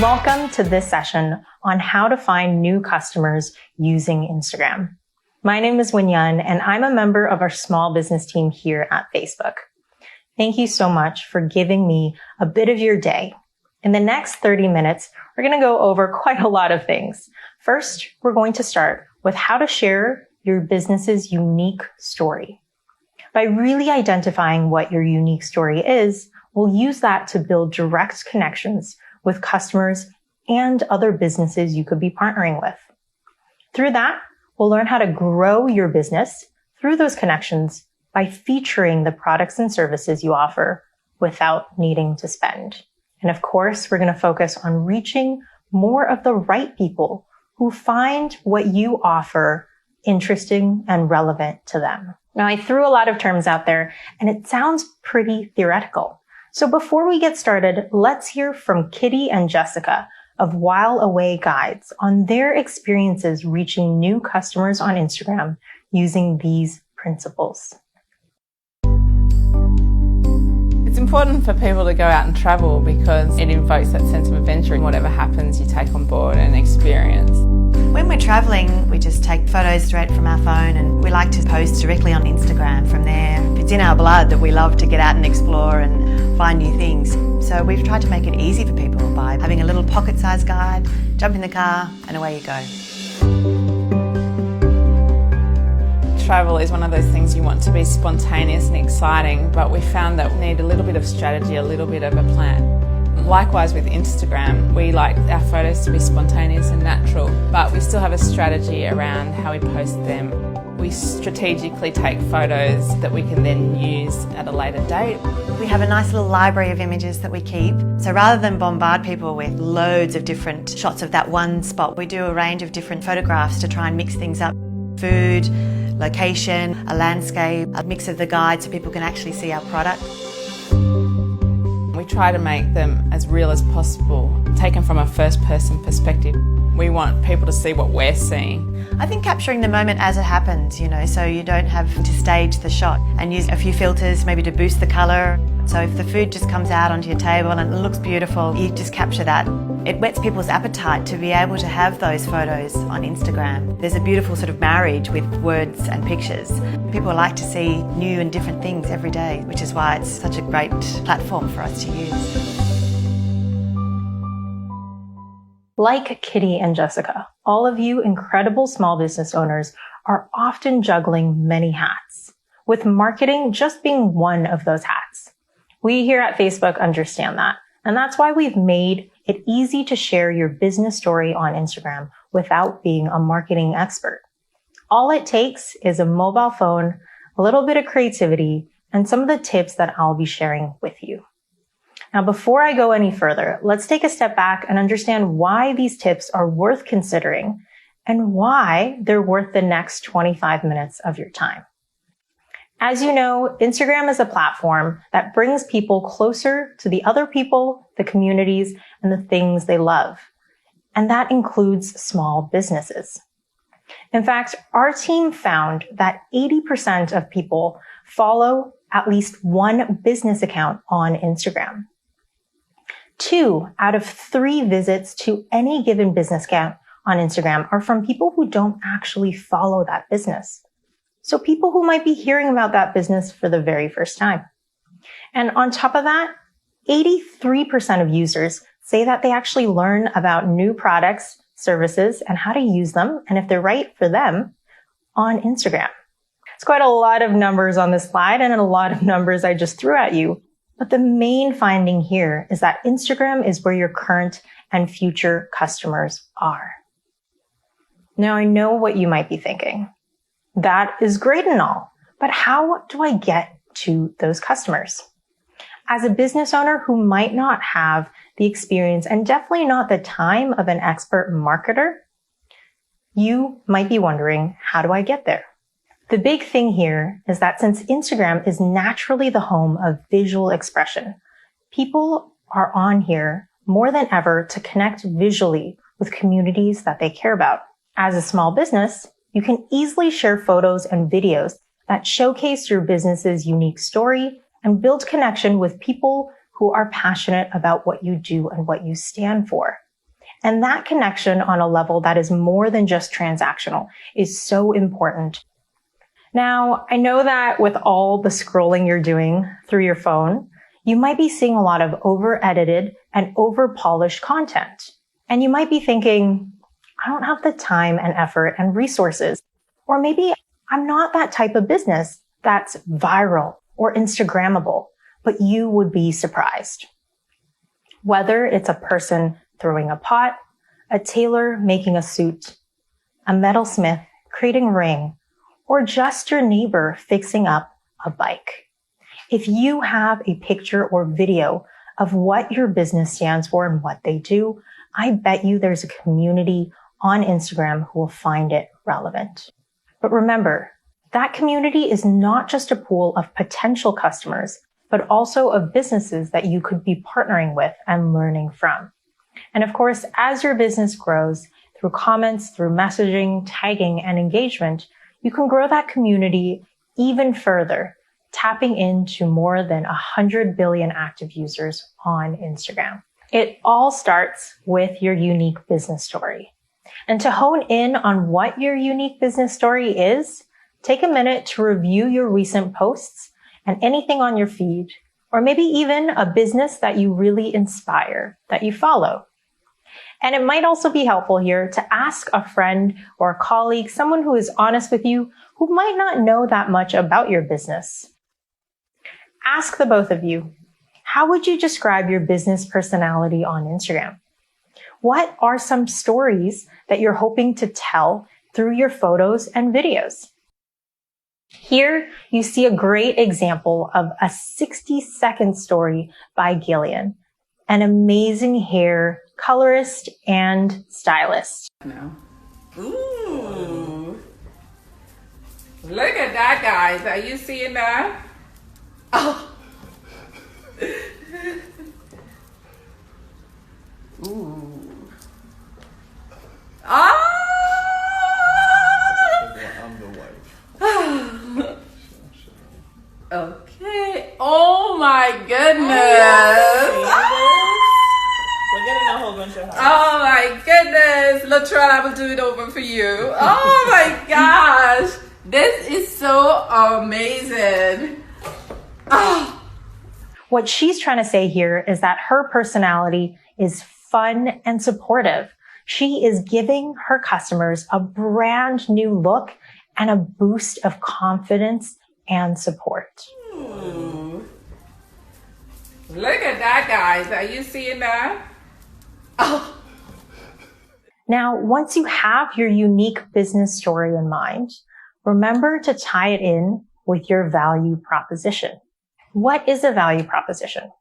Welcome to this session on how to find new customers using Instagram. My name is Winyan, and I'm a member of our small business team here at Facebook. Thank you so much for giving me a bit of your day. In the next 30 minutes, we're going to go over quite a lot of things. First, we're going to start with how to share your business's unique story. By really identifying what your unique story is, we'll use that to build direct connections with customers and other businesses you could be partnering with. Through that, we'll learn how to grow your business through those connections by featuring the products and services you offer without needing to spend. And of course, we're going to focus on reaching more of the right people who find what you offer interesting and relevant to them. Now, I threw a lot of terms out there, and it sounds pretty theoretical. So before we get started, let's hear from Kitty and Jessica of While Away Guides on their experiences reaching new customers on Instagram using these principles. It's important for people to go out and travel because it invokes that sense of adventure in whatever happens you take on board and experience. When we're travelling, we just take photos straight from our phone and we like to post directly on Instagram from there. It's in our blood that we love to get out and explore and find new things. So we've tried to make it easy for people by having a little pocket-sized guide, jump in the car and away you go. Travel is one of those things you want to be spontaneous and exciting, but we found that we need a little bit of strategy, a little bit of a plan. Likewise with Instagram, we like our photos to be spontaneous and natural, but we still have a strategy around how we post them. We strategically take photos that we can then use at a later date. We have a nice little library of images that we keep. So rather than bombard people with loads of different shots of that one spot, we do a range of different photographs to try and mix things up. Food, location, a landscape, a mix of the guide so people can actually see our product. We try to make them as real as possible, taken from a first-person perspective. We want people to see what we're seeing. I think capturing the moment as it happens, so you don't have to stage the shot and use a few filters maybe to boost the colour. So if the food just comes out onto your table and it looks beautiful, you just capture that. It whets people's appetite to be able to have those photos on Instagram. There's a beautiful sort of marriage with words and pictures. People like to see new and different things every day, which is why it's such a great platform for us to use. Like Kitty and Jessica, all of you incredible small business owners are often juggling many hats, with marketing just being one of those hats. We here at Facebook understand that, and that's why we've made it easy to share your business story on Instagram without being a marketing expert. All it takes is a mobile phone, a little bit of creativity, and some of the tips that I'll be sharing with you. Now, before I go any further, let's take a step back and understand why these tips are worth considering and why they're worth the next 25 minutes of your time. As you know, Instagram is a platform that brings people closer to the other people, the communities, and the things they love. And that includes small businesses. In fact, our team found that 80% of people follow at least one business account on Instagram. 2 out of 3 visits to any given business account on Instagram are from people who don't actually follow that business. So people who might be hearing about that business for the very first time. And on top of that, 83% of users say that they actually learn about new products, services, and how to use them, and if they're right for them, on Instagram. It's quite a lot of numbers on this slide and a lot of numbers I just threw at you. But the main finding here is that Instagram is where your current and future customers are. Now, I know what you might be thinking. That is great and all, but how do I get to those customers? As a business owner who might not have the experience and definitely not the time of an expert marketer, you might be wondering, how do I get there? The big thing here is that since Instagram is naturally the home of visual expression, people are on here more than ever to connect visually with communities that they care about. As a small business, you can easily share photos and videos that showcase your business's unique story and build connection with people who are passionate about what you do and what you stand for. And that connection on a level that is more than just transactional is so important. Now, I know that with all the scrolling you're doing through your phone, you might be seeing a lot of over-edited and over-polished content. And you might be thinking, I don't have the time and effort and resources. Or maybe I'm not that type of business that's viral or Instagrammable, but you would be surprised. Whether it's a person throwing a pot, a tailor making a suit, a metalsmith creating a ring, or just your neighbor fixing up a bike. If you have a picture or video of what your business stands for and what they do, I bet you there's a community on Instagram who will find it relevant. But remember, that community is not just a pool of potential customers, but also of businesses that you could be partnering with and learning from. And of course, as your business grows, through comments, through messaging, tagging, and engagement, you can grow that community even further, tapping into more than 100 billion active users on Instagram. It all starts with your unique business story. And to hone in on what your unique business story is, take a minute to review your recent posts and anything on your feed, or maybe even a business that you really inspire, that you follow. And it might also be helpful here to ask a friend or a colleague, someone who is honest with you, who might not know that much about your business. Ask the both of you, how would you describe your business personality on Instagram? What are some stories that you're hoping to tell through your photos and videos? Here, you see a great example of a 60-second story by Gillian, an amazing hair colorist and stylist. No. Ooh. Look at that, guys. Are you seeing that? Oh. Ooh. Ah! I'm the wife. Okay. Oh my goodness. We're getting a whole bunch of hearts. Oh my goodness. Latrell, I will do it over for you. Oh my gosh. This is so amazing. Oh. What she's trying to say here is that her personality is fun and supportive. She is giving her customers a brand new look and a boost of confidence and support. Ooh. Look at that, guys. Are you seeing that? Oh. Now, once you have your unique business story in mind, remember to tie it in with your value proposition. What is a value proposition?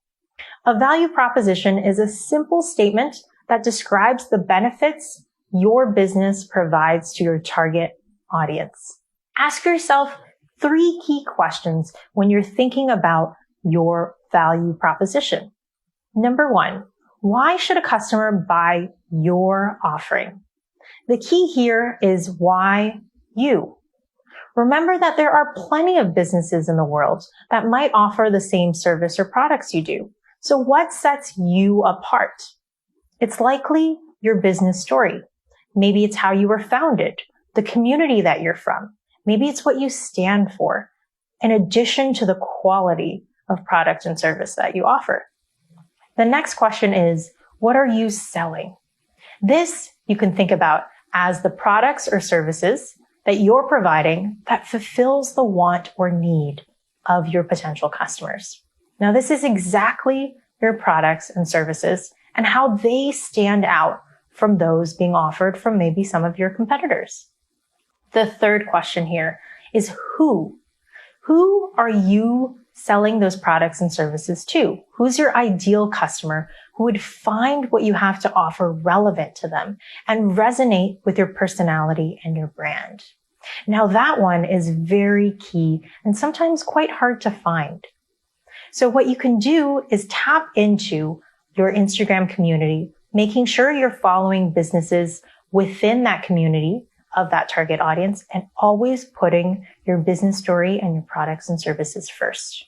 A value proposition is a simple statement that describes the benefits your business provides to your target audience. Ask yourself 3 key questions when you're thinking about your value proposition. Number 1, why should a customer buy your offering? The key here is why you. Remember that there are plenty of businesses in the world that might offer the same service or products you do. So what sets you apart? It's likely your business story. Maybe it's how you were founded, the community that you're from. Maybe it's what you stand for, in addition to the quality of product and service that you offer. The next question is, what are you selling? This you can think about as the products or services that you're providing that fulfills the want or need of your potential customers. Now, this is exactly your products and services and how they stand out from those being offered from maybe some of your competitors. The third question here is who? Who are you selling those products and services to? Who's your ideal customer who would find what you have to offer relevant to them and resonate with your personality and your brand? Now that one is very key and sometimes quite hard to find. So what you can do is tap into your Instagram community, making sure you're following businesses within that community of that target audience and always putting your business story and your products and services first.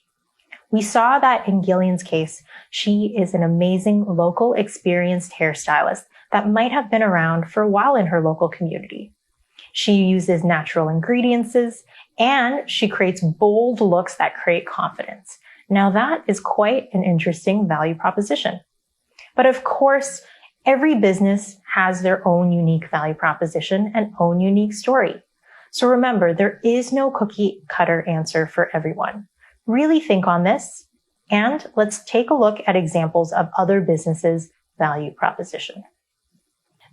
We saw that in Gillian's case, she is an amazing local experienced hairstylist that might have been around for a while in her local community. She uses natural ingredients and she creates bold looks that create confidence. Now that is quite an interesting value proposition. But of course, every business has their own unique value proposition and own unique story. So remember, there is no cookie cutter answer for everyone. Really think on this, and let's take a look at examples of other businesses' value proposition.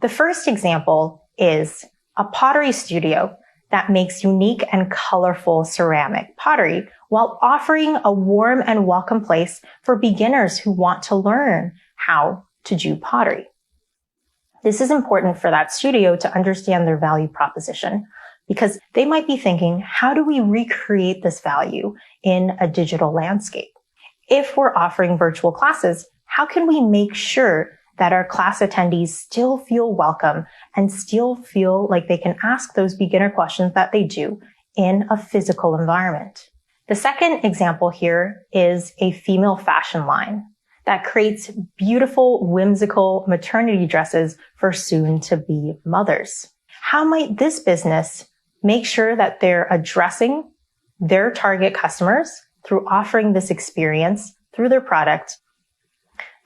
The first example is a pottery studio that makes unique and colorful ceramic pottery while offering a warm and welcome place for beginners who want to learn how to do pottery. This is important for that studio to understand their value proposition because they might be thinking, how do we recreate this value in a digital landscape? If we're offering virtual classes, how can we make sure that our class attendees still feel welcome and still feel like they can ask those beginner questions that they do in a physical environment? The second example here is a female fashion line that creates beautiful, whimsical maternity dresses for soon-to-be mothers. How might this business make sure that they're addressing their target customers through offering this experience through their product?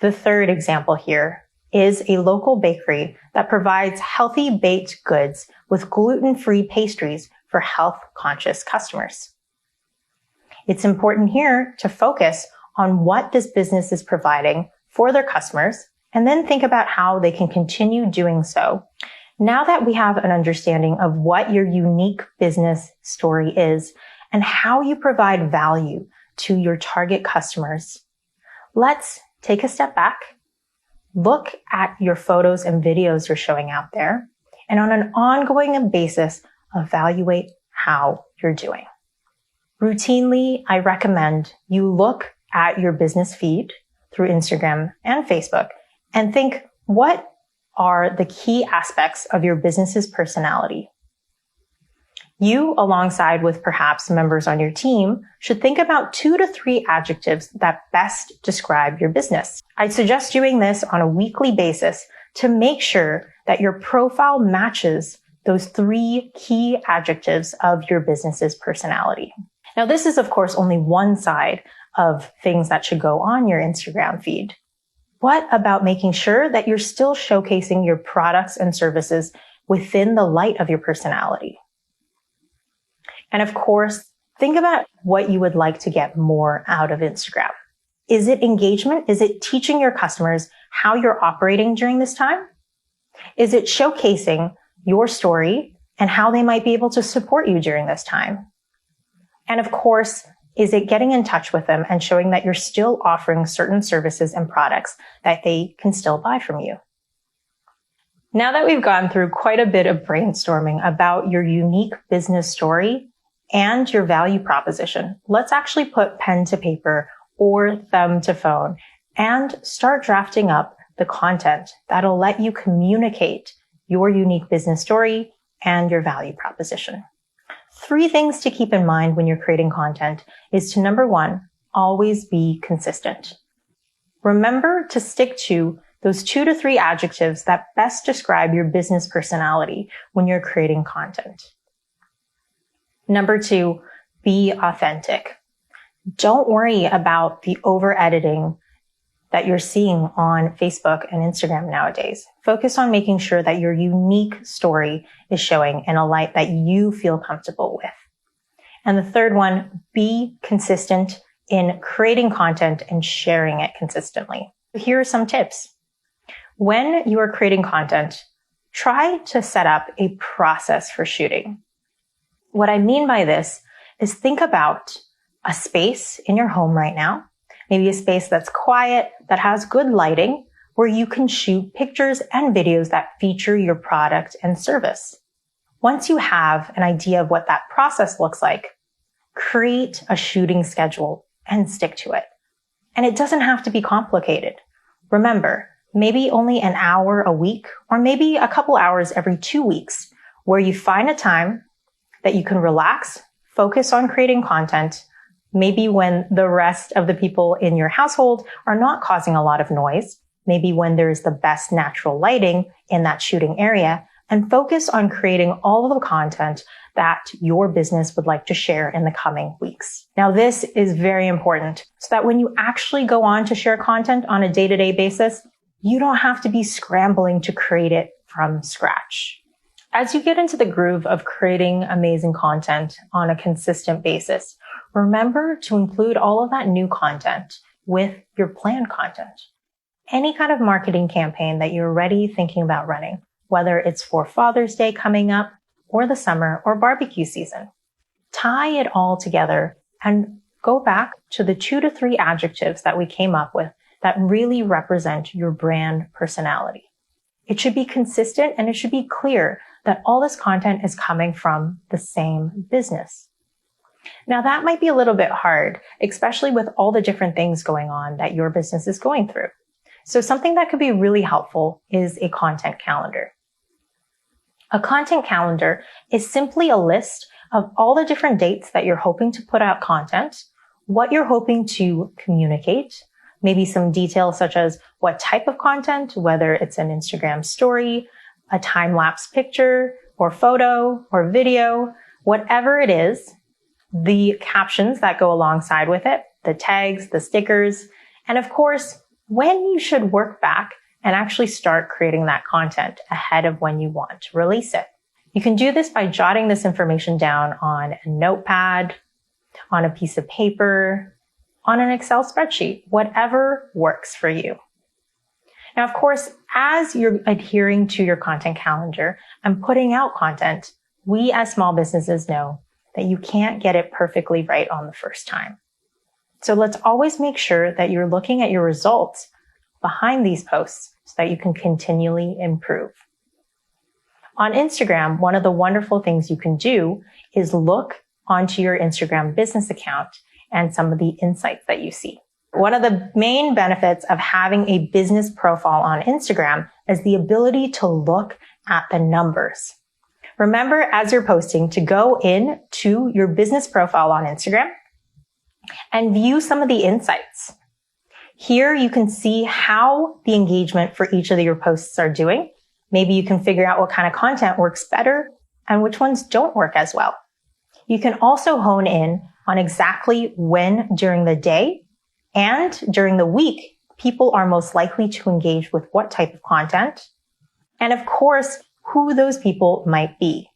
The third example here is a local bakery that provides healthy baked goods with gluten-free pastries for health-conscious customers. It's important here to focus on what this business is providing for their customers and then think about how they can continue doing so. Now that we have an understanding of what your unique business story is and how you provide value to your target customers, let's take a step back, look at your photos and videos you're showing out there, and on an ongoing basis, evaluate how you're doing. Routinely, I recommend you look at your business feed through Instagram and Facebook and think, what are the key aspects of your business's personality? You, alongside with perhaps members on your team, should think about 2 to 3 adjectives that best describe your business. I'd suggest doing this on a weekly basis to make sure that your profile matches those 3 key adjectives of your business's personality. Now, this is, of course, only one side of things that should go on your Instagram feed. What about making sure that you're still showcasing your products and services within the light of your personality? And of course, think about what you would like to get more out of Instagram. Is it engagement? Is it teaching your customers how you're operating during this time? Is it showcasing your story and how they might be able to support you during this time? And of course, is it getting in touch with them and showing that you're still offering certain services and products that they can still buy from you? Now that we've gone through quite a bit of brainstorming about your unique business story and your value proposition, let's actually put pen to paper or thumb to phone and start drafting up the content that'll let you communicate your unique business story and your value proposition. 3 things to keep in mind when you're creating content is to, number 1, always be consistent. Remember to stick to those 2 to 3 adjectives that best describe your business personality when you're creating content. Number 2, be authentic. Don't worry about the over editing that you're seeing on Facebook and Instagram nowadays. Focus on making sure that your unique story is showing in a light that you feel comfortable with. And the third one, be consistent in creating content and sharing it consistently. Here are some tips. When you are creating content, try to set up a process for shooting. What I mean by this is think about a space in your home right now, maybe a space that's quiet, that has good lighting, where you can shoot pictures and videos that feature your product and service. Once you have an idea of what that process looks like, create a shooting schedule and stick to it. And it doesn't have to be complicated. Remember, maybe only an hour a week, or maybe a couple hours every 2 weeks, where you find a time that you can relax, focus on creating content, maybe when the rest of the people in your household are not causing a lot of noise, maybe when there's the best natural lighting in that shooting area, and focus on creating all of the content that your business would like to share in the coming weeks. Now, this is very important so that when you actually go on to share content on a day-to-day basis, you don't have to be scrambling to create it from scratch. As you get into the groove of creating amazing content on a consistent basis, remember to include all of that new content with your planned content. Any kind of marketing campaign that you're already thinking about running, whether it's for Father's Day coming up, or the summer or barbecue season. Tie it all together and go back to the 2 to 3 adjectives that we came up with that really represent your brand personality. It should be consistent and it should be clear that all this content is coming from the same business. Now that might be a little bit hard, especially with all the different things going on that your business is going through. So something that could be really helpful is a content calendar. A content calendar is simply a list of all the different dates that you're hoping to put out content, what you're hoping to communicate, maybe some details such as what type of content, whether it's an Instagram story, a time-lapse picture, or photo, or video, whatever it is, the captions that go alongside with it, the tags, the stickers, and of course, when you should work back and actually start creating that content ahead of when you want to release it. You can do this by jotting this information down on a notepad, on a piece of paper, on an Excel spreadsheet, whatever works for you. Now, of course, as you're adhering to your content calendar and putting out content, we as small businesses know that you can't get it perfectly right on the first time. So let's always make sure that you're looking at your results behind these posts so that you can continually improve. On Instagram, one of the wonderful things you can do is look onto your Instagram business account and some of the insights that you see. One of the main benefits of having a business profile on Instagram is the ability to look at the numbers. Remember, as you're posting, to go in to your business profile on Instagram and view some of the insights. Here you can see how the engagement for each of your posts are doing. Maybe you can figure out what kind of content works better and which ones don't work as well. You can also hone in on exactly when during the day and during the week people are most likely to engage with what type of content. And of course, who those people might be.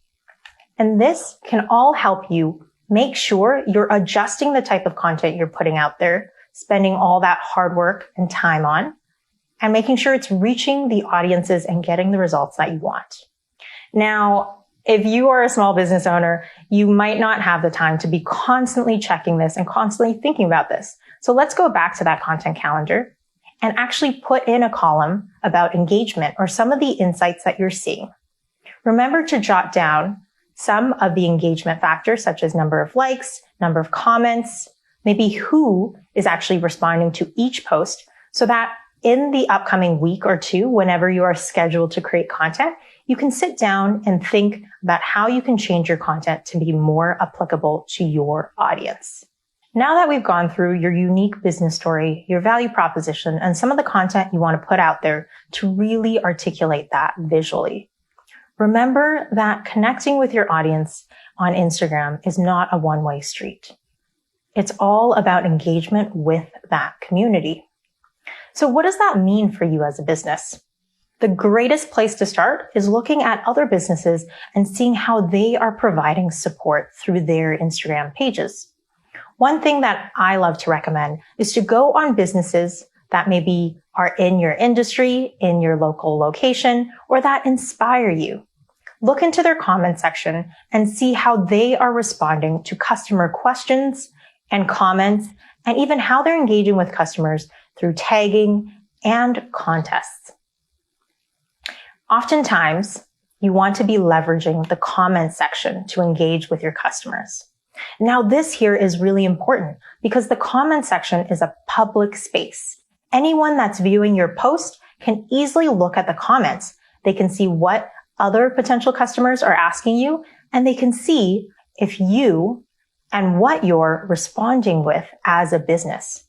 And this can all help you make sure you're adjusting the type of content you're putting out there, spending all that hard work and time on, and making sure it's reaching the audiences and getting the results that you want. Now, if you are a small business owner, you might not have the time to be constantly checking this and constantly thinking about this. So let's go back to that content calendar and actually put in a column about engagement or some of the insights that you're seeing. Remember to jot down some of the engagement factors, such as number of likes, number of comments, maybe who is actually responding to each post, so that in the upcoming week or two, whenever you are scheduled to create content, you can sit down and think about how you can change your content to be more applicable to your audience. Now that we've gone through your unique business story, your value proposition, and some of the content you want to put out there to really articulate that visually, remember that connecting with your audience on Instagram is not a one-way street. It's all about engagement with that community. So what does that mean for you as a business? The greatest place to start is looking at other businesses and seeing how they are providing support through their Instagram pages. One thing that I love to recommend is to go on businesses that maybe are in your industry, in your local location, or that inspire you. Look into their comment section and see how they are responding to customer questions and comments, and even how they're engaging with customers through tagging and contests. Oftentimes, you want to be leveraging the comment section to engage with your customers. Now, this here is really important because the comment section is a public space. Anyone that's viewing your post can easily look at the comments. They can see what other potential customers are asking you, and they can see if you and what you're responding with as a business.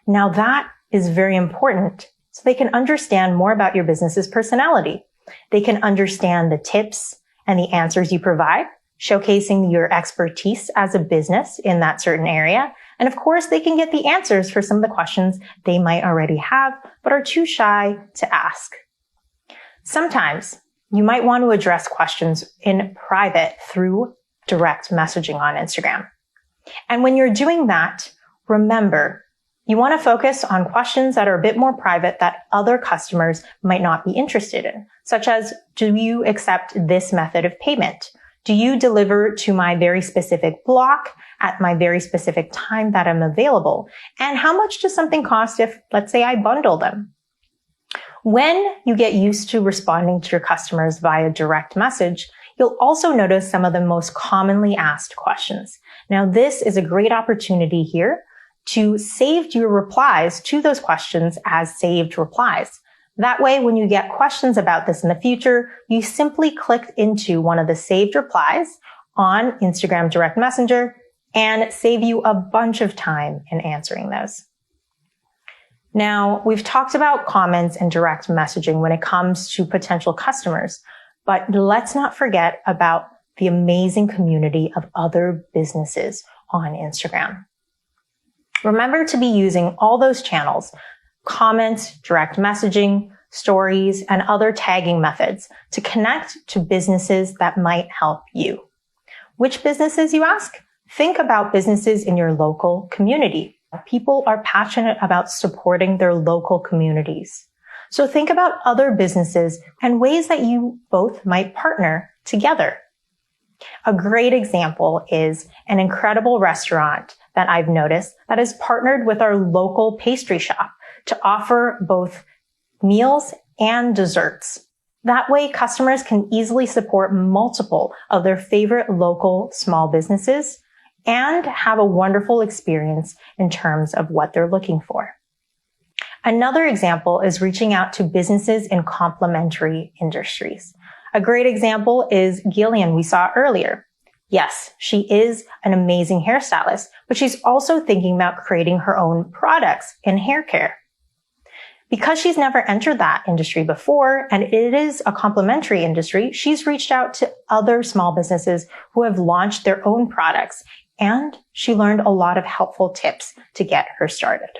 Now, that is very important so they can understand more about your business's personality. They can understand the tips and the answers you provide, showcasing your expertise as a business in that certain area. And of course, they can get the answers for some of the questions they might already have, but are too shy to ask. Sometimes you might want to address questions in private through direct messaging on Instagram. And when you're doing that, remember, you want to focus on questions that are a bit more private that other customers might not be interested in, such as, do you accept this method of payment? Do you deliver to my very specific block at my very specific time that I'm available? And how much does something cost if, let's say, I bundle them? When you get used to responding to your customers via direct message, you'll also notice some of the most commonly asked questions. Now, this is a great opportunity here to save your replies to those questions as saved replies. That way, when you get questions about this in the future, you simply click into one of the saved replies on Instagram Direct Messenger and save you a bunch of time in answering those. Now, we've talked about comments and direct messaging when it comes to potential customers, but let's not forget about the amazing community of other businesses on Instagram. Remember to be using all those channels, comments, direct messaging, stories, and other tagging methods to connect to businesses that might help you. Which businesses, you ask? Think about businesses in your local community. People are passionate about supporting their local communities. So think about other businesses and ways that you both might partner together. A great example is an incredible restaurant that I've noticed that has partnered with our local pastry shop to offer both meals and desserts. That way, customers can easily support multiple of their favorite local small businesses and have a wonderful experience in terms of what they're looking for. Another example is reaching out to businesses in complementary industries. A great example is Gillian we saw earlier. Yes, she is an amazing hairstylist, but she's also thinking about creating her own products in hair care. Because she's never entered that industry before, and it is a complementary industry, she's reached out to other small businesses who have launched their own products, and she learned a lot of helpful tips to get her started.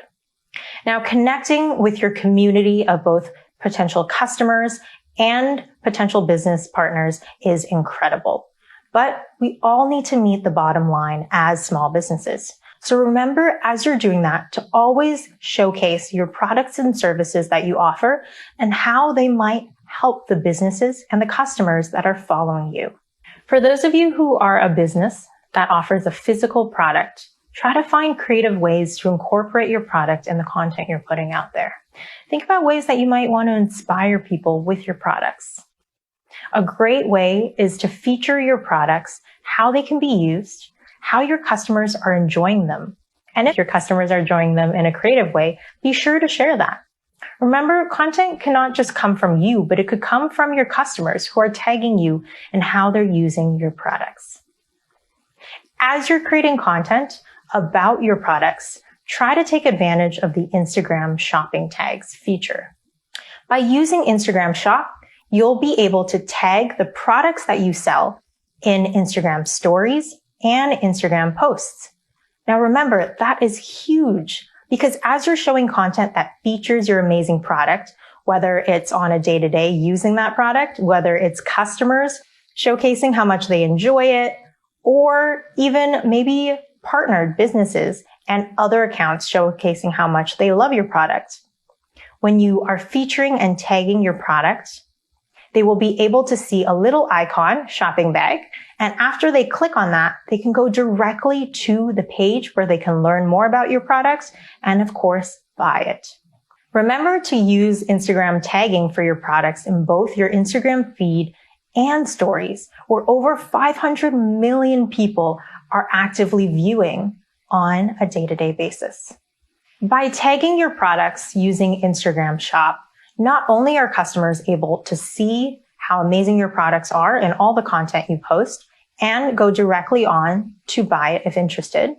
Now, connecting with your community of both potential customers and potential business partners is incredible. But we all need to meet the bottom line as small businesses. So remember, as you're doing that, to always showcase your products and services that you offer and how they might help the businesses and the customers that are following you. For those of you who are a business that offers a physical product, try to find creative ways to incorporate your product in the content you're putting out there. Think about ways that you might want to inspire people with your products. A great way is to feature your products, how they can be used, how your customers are enjoying them. And if your customers are enjoying them in a creative way, be sure to share that. Remember, content cannot just come from you, but it could come from your customers who are tagging you and how they're using your products. As you're creating content about your products, try to take advantage of the Instagram shopping tags feature. By using Instagram Shop, you'll be able to tag the products that you sell in Instagram stories and Instagram posts. Now remember, that is huge because as you're showing content that features your amazing product, whether it's on a day-to-day using that product, whether it's customers showcasing how much they enjoy it, or even maybe partnered businesses and other accounts showcasing how much they love your product. When you are featuring and tagging your product, they will be able to see a little icon, shopping bag, and after they click on that, they can go directly to the page where they can learn more about your products and, of course, buy it. Remember to use Instagram tagging for your products in both your Instagram feed and stories, where over 500 million people are actively viewing on a day-to-day basis. By tagging your products using Instagram Shop, not only are customers able to see how amazing your products are in all the content you post and go directly on to buy it if interested,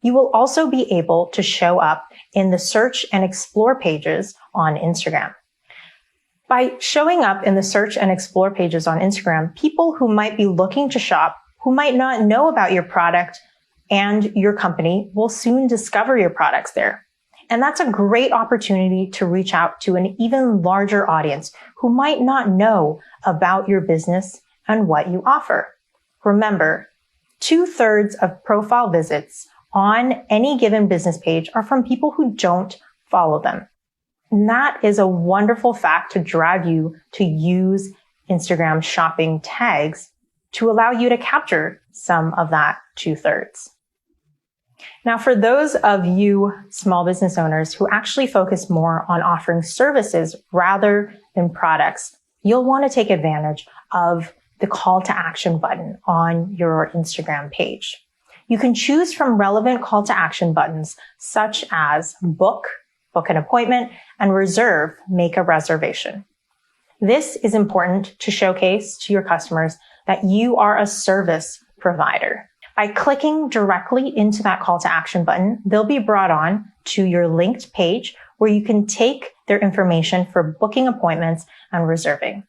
you will also be able to show up in the search and explore pages on Instagram. By showing up in the search and explore pages on Instagram, people who might be looking to shop, who might not know about your product and your company, will soon discover your products there. And that's a great opportunity to reach out to an even larger audience who might not know about your business and what you offer. Remember, 2/3 of profile visits on any given business page are from people who don't follow them. And that is a wonderful fact to drive you to use Instagram shopping tags to allow you to capture some of that 2/3. Now, for those of you small business owners who actually focus more on offering services rather than products, you'll want to take advantage of the call to action button on your Instagram page. You can choose from relevant call to action buttons such as book an appointment, and reserve, make a reservation. This is important to showcase to your customers that you are a service provider. By clicking directly into that call to action button, they'll be brought on to your linked page where you can take their information for booking appointments and reserving.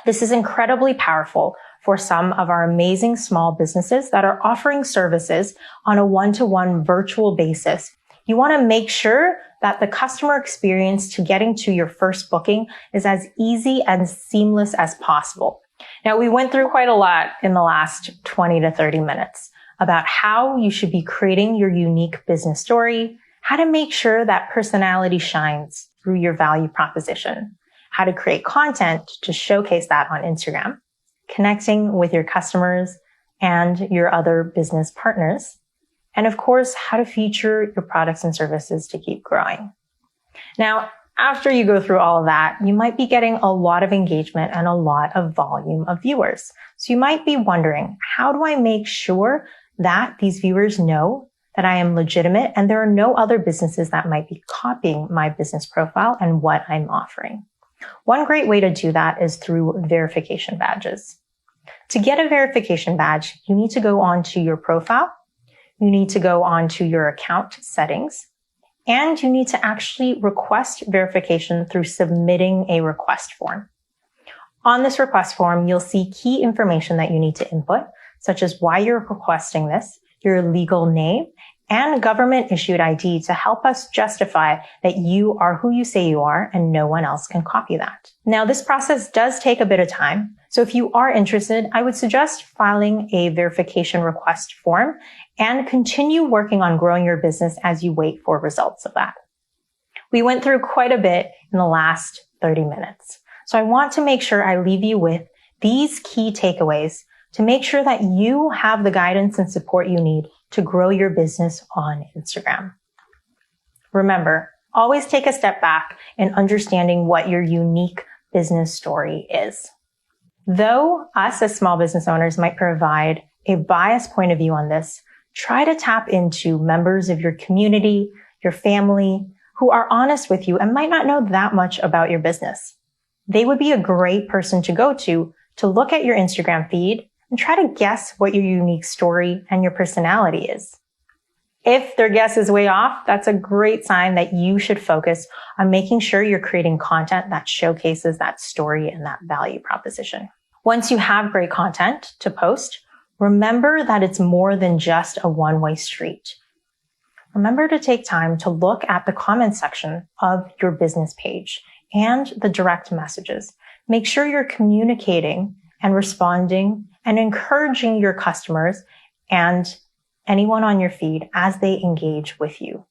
This is incredibly powerful for some of our amazing small businesses that are offering services on a one-to-one virtual basis. You want to make sure that the customer experience to getting to your first booking is as easy and seamless as possible. Now, we went through quite a lot in the last 20 to 30 minutes about how you should be creating your unique business story, how to make sure that personality shines through your value proposition, how to create content to showcase that on Instagram, connecting with your customers and your other business partners, and of course, how to feature your products and services to keep growing. Now, after you go through all of that, you might be getting a lot of engagement and a lot of volume of viewers. So you might be wondering, how do I make sure that these viewers know that I am legitimate and there are no other businesses that might be copying my business profile and what I'm offering? One great way to do that is through verification badges. To get a verification badge, you need to go onto your profile. You need to go onto your account settings, and you need to actually request verification through submitting a request form. On this request form, you'll see key information that you need to input, such as why you're requesting this, your legal name, and government issued ID to help us justify that you are who you say you are and no one else can copy that. Now, this process does take a bit of time. So if you are interested, I would suggest filing a verification request form and continue working on growing your business as you wait for results of that. We went through quite a bit in the last 30 minutes. So I want to make sure I leave you with these key takeaways to make sure that you have the guidance and support you need to grow your business on Instagram. Remember, always take a step back in understanding what your unique business story is. Though us as small business owners might provide a biased point of view on this, try to tap into members of your community, your family, who are honest with you and might not know that much about your business. They would be a great person to go to look at your Instagram feed and try to guess what your unique story and your personality is. If their guess is way off, that's a great sign that you should focus on making sure you're creating content that showcases that story and that value proposition. Once you have great content to post, remember that it's more than just a one-way street. Remember to take time to look at the comment section of your business page and the direct messages. Make sure you're communicating and responding and encouraging your customers and anyone on your feed as they engage with you.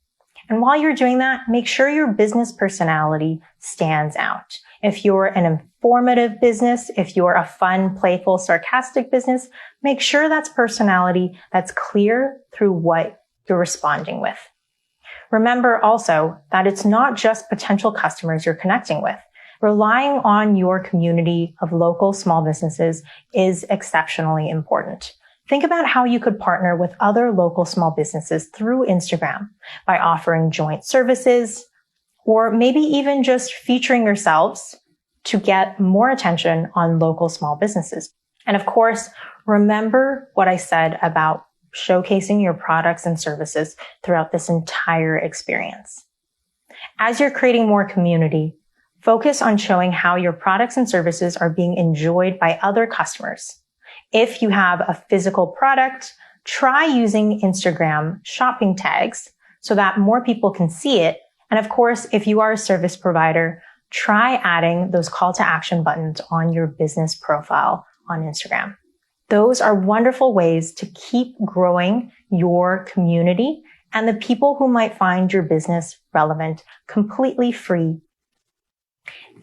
And while you're doing that, make sure your business personality stands out. If you're an informative business, if you're a fun, playful, sarcastic business, make sure that's personality that's clear through what you're responding with. Remember also that it's not just potential customers you're connecting with. Relying on your community of local small businesses is exceptionally important. Think about how you could partner with other local small businesses through Instagram by offering joint services, or maybe even just featuring yourselves to get more attention on local small businesses. And of course, remember what I said about showcasing your products and services throughout this entire experience. As you're creating more community, focus on showing how your products and services are being enjoyed by other customers. If you have a physical product, try using Instagram shopping tags so that more people can see it. And of course, if you are a service provider, try adding those call to action buttons on your business profile on Instagram. Those are wonderful ways to keep growing your community and the people who might find your business relevant completely free.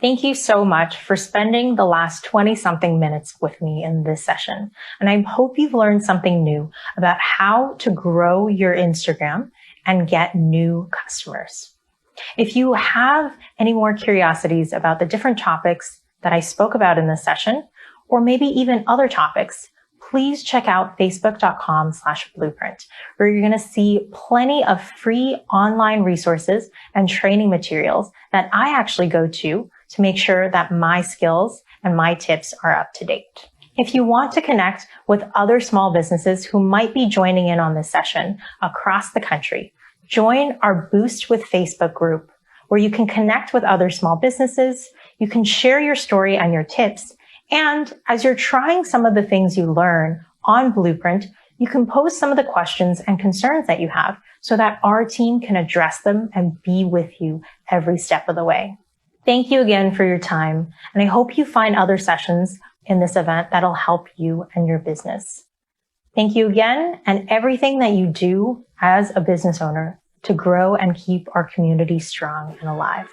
Thank you so much for spending the last 20-something minutes with me in this session. And I hope you've learned something new about how to grow your Instagram and get new customers. If you have any more curiosities about the different topics that I spoke about in this session, or maybe even other topics, please check out facebook.com/blueprint, where you're going to see plenty of free online resources and training materials that I actually go to make sure that my skills and my tips are up to date. If you want to connect with other small businesses who might be joining in on this session across the country, join our Boost with Facebook group, where you can connect with other small businesses, you can share your story and your tips, and as you're trying some of the things you learn on Blueprint, you can post some of the questions and concerns that you have so that our team can address them and be with you every step of the way. Thank you again for your time, and I hope you find other sessions in this event that'll help you and your business. Thank you again, and everything that you do as a business owner to grow and keep our community strong and alive.